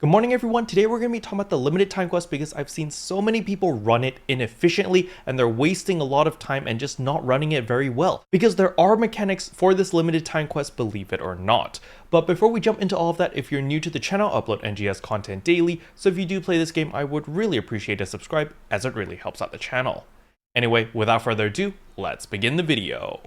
Good morning everyone, today we're going to be talking about the limited time quest because I've seen so many people run it inefficiently and they're wasting a lot of time and just not running it very well. Because there are mechanics for this limited time quest, believe it or not. But before we jump into all of that, if you're new to the channel, I upload NGS content daily, so if you do play this game, I would really appreciate a subscribe as it really helps out the channel. Anyway, without further ado, let's begin the video.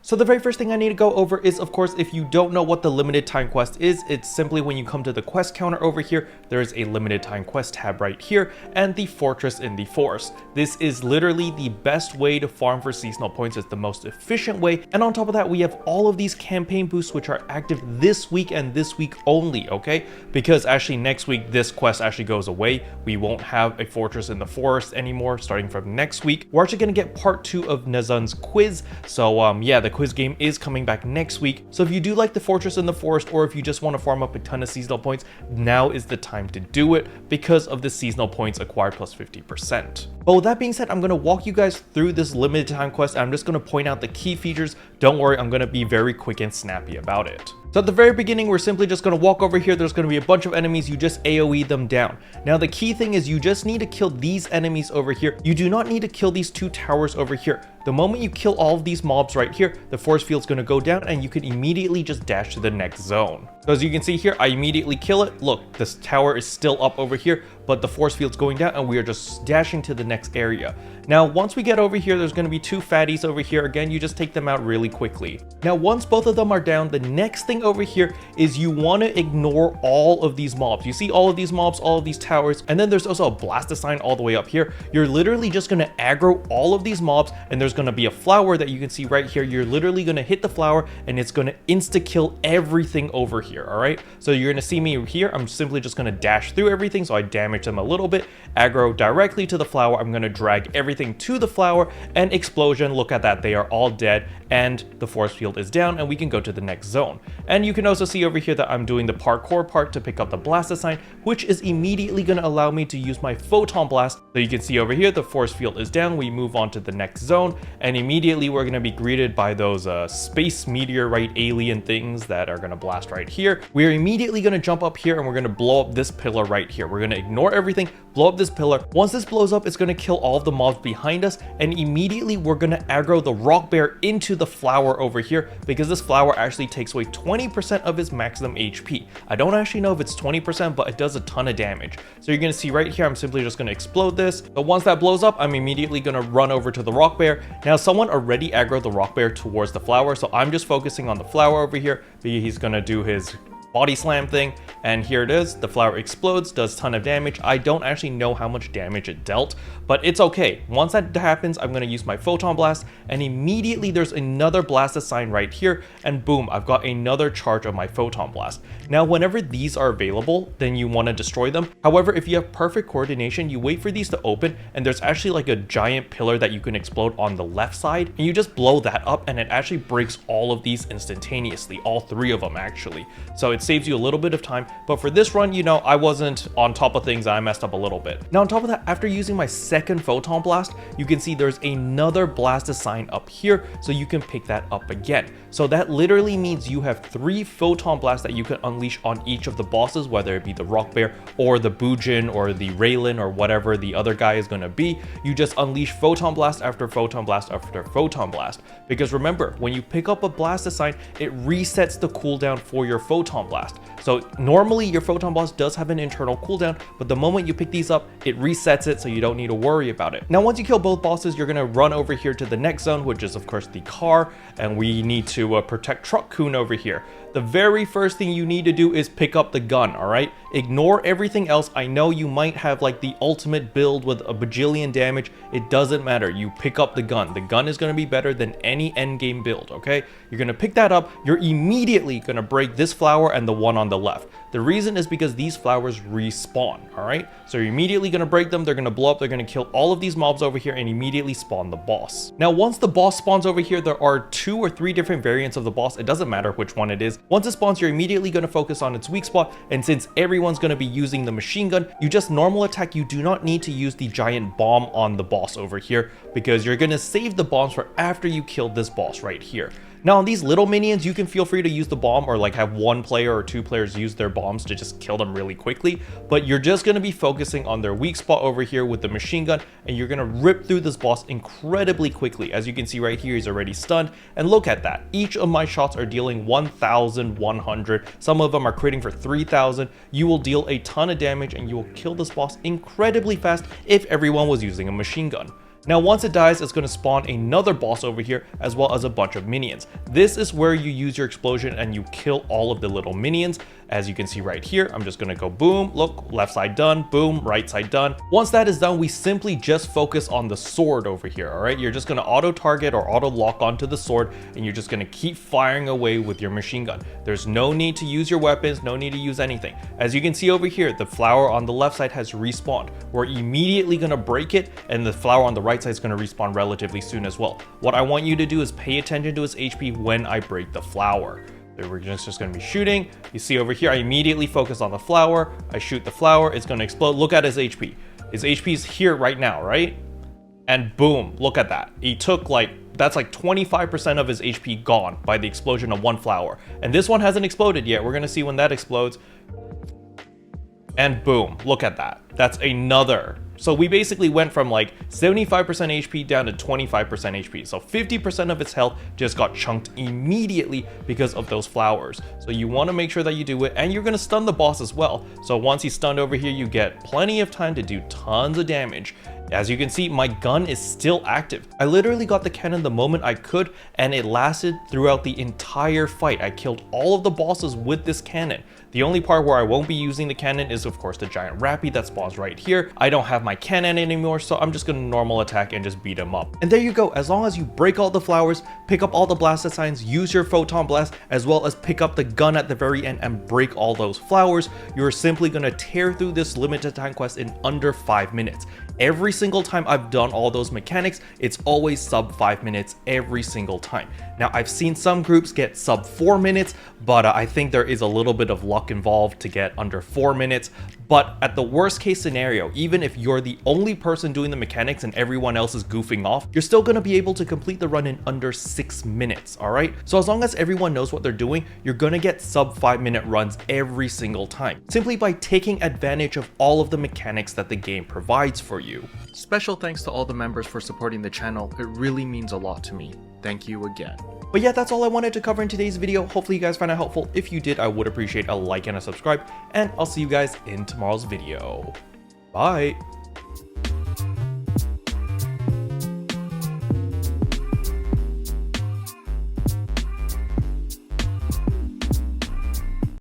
So the very first thing I need to go over is, of course, if you don't know what the limited time quest is, it's simply when you come to the quest counter over here, there is a limited time quest tab right here and the fortress in the forest. This is literally the best way to farm for seasonal points. It's the most efficient way. And on top of that, we have all of these campaign boosts which are active this week and this week only, okay? Because actually next week, this quest actually goes away. We won't have a fortress in the forest anymore starting from next week. We're actually going to get part 2 of Nazun's quiz. So yeah, the quiz game is coming back next week. So if you do like the fortress in the forest, or if you just want to farm up a ton of seasonal points, now is the time to do it because of the seasonal points acquired plus 50%. But with that being said, I'm going to walk you guys through this limited time quest. I'm just going to point out the key features. Don't worry, I'm going to be very quick and snappy about it. So at the very beginning, we're simply just going to walk over here. There's going to be a bunch of enemies. You just AoE them down. Now, the key thing is you just need to kill these enemies over here. You do not need to kill these 2 towers over here. The moment you kill all of these mobs right here, the force field's going to go down and you can immediately just dash to the next zone. So as you can see here, I immediately kill it. Look, this tower is still up over here, but the force field's going down and we are just dashing to the next area. Now, once we get over here, there's going to be 2 fatties over here. Again, you just take them out really quickly. Now, once both of them are down, the next thing over here is you want to ignore all of these mobs. You see all of these mobs, all of these towers, and then there's also a Blastasigne all the way up here. You're literally just going to aggro all of these mobs, and there's going to be a flower that you can see right here. You're literally going to hit the flower and it's going to insta-kill everything over here, all right? So you're going to see me here. I'm simply just going to dash through everything, so I damage them a little bit, aggro directly to the flower. I'm going to drag everything to the flower, and explosion, look at that, they are all dead, and the force field is down, and we can go to the next zone. And you can also see over here that I'm doing the parkour part to pick up the Blastasigne, which is immediately going to allow me to use my Photon Blast. So you can see over here, the force field is down. We move on to the next zone, and immediately we're going to be greeted by those space meteorite alien things that are going to blast right here. We're immediately going to jump up here and we're going to blow up this pillar right here. We're going to ignore everything, blow up this pillar. Once this blows up, it's going to kill all of the mobs behind us, and immediately we're going to aggro the Rockbear into the flower over here, because this flower actually takes away 20% of his maximum HP. I don't actually know if it's 20%, but it does a ton of damage. So you're going to see right here, I'm simply just going to explode this. But once that blows up, I'm immediately going to run over to the Rockbear. Now, someone already aggroed the Rockbear towards the flower, so I'm just focusing on the flower over here. He's going to do his body slam thing, and here it is. The flower explodes, does a ton of damage. I don't actually know how much damage it dealt, but it's okay. Once that happens, I'm going to use my Photon Blast, and immediately there's another Blastasigne right here, and boom, I've got another charge of my Photon Blast. Now, whenever these are available, then you want to destroy them. However, if you have perfect coordination, you wait for these to open, and there's actually like a giant pillar that you can explode on the left side, and you just blow that up, and it actually breaks all of these instantaneously, all 3 of them actually. So it saves you a little bit of time, but for this run, you know, I wasn't on top of things. I messed up a little bit. Now, on top of that, after using my second Photon Blast, you can see there's another Blastasigne up here, so you can pick that up again. So that literally means you have 3 Photon Blasts that you can unleash on each of the bosses, whether it be the Rockbear or the Bujin or the Raylan or whatever the other guy is going to be. You just unleash Photon Blast after Photon Blast after Photon Blast. Because remember, when you pick up a Blastasigne, it resets the cooldown for your Photon Blast. So normally your Photon Blast does have an internal cooldown, but the moment you pick these up, it resets it, so you don't need to worry about it. Now, once you kill both bosses, you're going to run over here to the next zone, which is of course the car, and we need to protect Truck Coon over here. The very first thing you need to do is pick up the gun, all right? Ignore everything else. I know you might have like the ultimate build with a bajillion damage. It doesn't matter. You pick up the gun. The gun is going to be better than any endgame build, okay? You're going to pick that up. You're immediately going to break this flower and the one on the left. The reason is because these flowers respawn, all right? So you're immediately going to break them. They're going to blow up. They're going to kill all of these mobs over here and immediately spawn the boss. Now, once the boss spawns over here, there are 2 or 3 different variants of the boss. It doesn't matter which one it is. Once it spawns, you're immediately going to focus on its weak spot, and since everyone's going to be using the machine gun, you just normal attack. You do not need to use the giant bomb on the boss over here, because you're going to save the bombs for after you kill this boss right here. Now on these little minions, you can feel free to use the bomb or like have one player or two players use their bombs to just kill them really quickly, but you're just going to be focusing on their weak spot over here with the machine gun, and you're going to rip through this boss incredibly quickly. As you can see right here, he's already stunned, and look at that. Each of my shots are dealing 1,100. Some of them are critting for 3,000. You will deal a ton of damage and you will kill this boss incredibly fast if everyone was using a machine gun. Now once it dies, it's going to spawn another boss over here as well as a bunch of minions. This is where you use your explosion and you kill all of the little minions. As you can see right here, I'm just going to go boom, look, left side done, boom, right side done. Once that is done, we simply just focus on the sword over here, all right? You're just going to auto target or auto lock onto the sword, and you're just going to keep firing away with your machine gun. There's no need to use your weapons, no need to use anything. As you can see over here, the flower on the left side has respawned. We're immediately going to break it, and the flower on the right side is going to respawn relatively soon as well. What I want you to do is pay attention to his HP when I break the flower. We're just going to be shooting. You see over here, I immediately focus on the flower. I shoot the flower. It's going to explode. Look at his HP. His HP is here right now, right? And boom, look at that. He took that's like 25% of his HP gone by the explosion of one flower. And this one hasn't exploded yet. We're going to see when that explodes. And boom, look at that. That's another. So we basically went from like 75% HP down to 25% HP. So 50% of its health just got chunked immediately because of those flowers. So you want to make sure that you do it, and you're going to stun the boss as well. So once he's stunned over here, you get plenty of time to do tons of damage. As you can see, my gun is still active. I literally got the cannon the moment I could, and it lasted throughout the entire fight. I killed all of the bosses with this cannon. The only part where I won't be using the cannon is of course the giant rappy that spawns right here. I don't have my cannon anymore, so I'm just gonna normal attack and just beat him up. And there you go. As long as you break all the flowers, pick up all the Blastasignes, use your Photon Blast, as well as pick up the gun at the very end and break all those flowers, you're simply gonna tear through this limited time quest in under 5 minutes. Every single time I've done all those mechanics, it's always sub 5 minutes every single time. Now I've seen some groups get sub 4 minutes, but I think there is a little bit of luck involved to get under 4 minutes. But at the worst case scenario, even if you're the only person doing the mechanics and everyone else is goofing off, you're still gonna be able to complete the run in under 6 minutes, all right? So as long as everyone knows what they're doing, you're gonna get sub 5 minute runs every single time, simply by taking advantage of all of the mechanics that the game provides for you. Special thanks to all the members for supporting the channel. It really means a lot to me. Thank you again. But yeah, that's all I wanted to cover in today's video. Hopefully you guys found it helpful. If you did, I would appreciate a like and a subscribe, and I'll see you guys in tomorrow's video. Bye.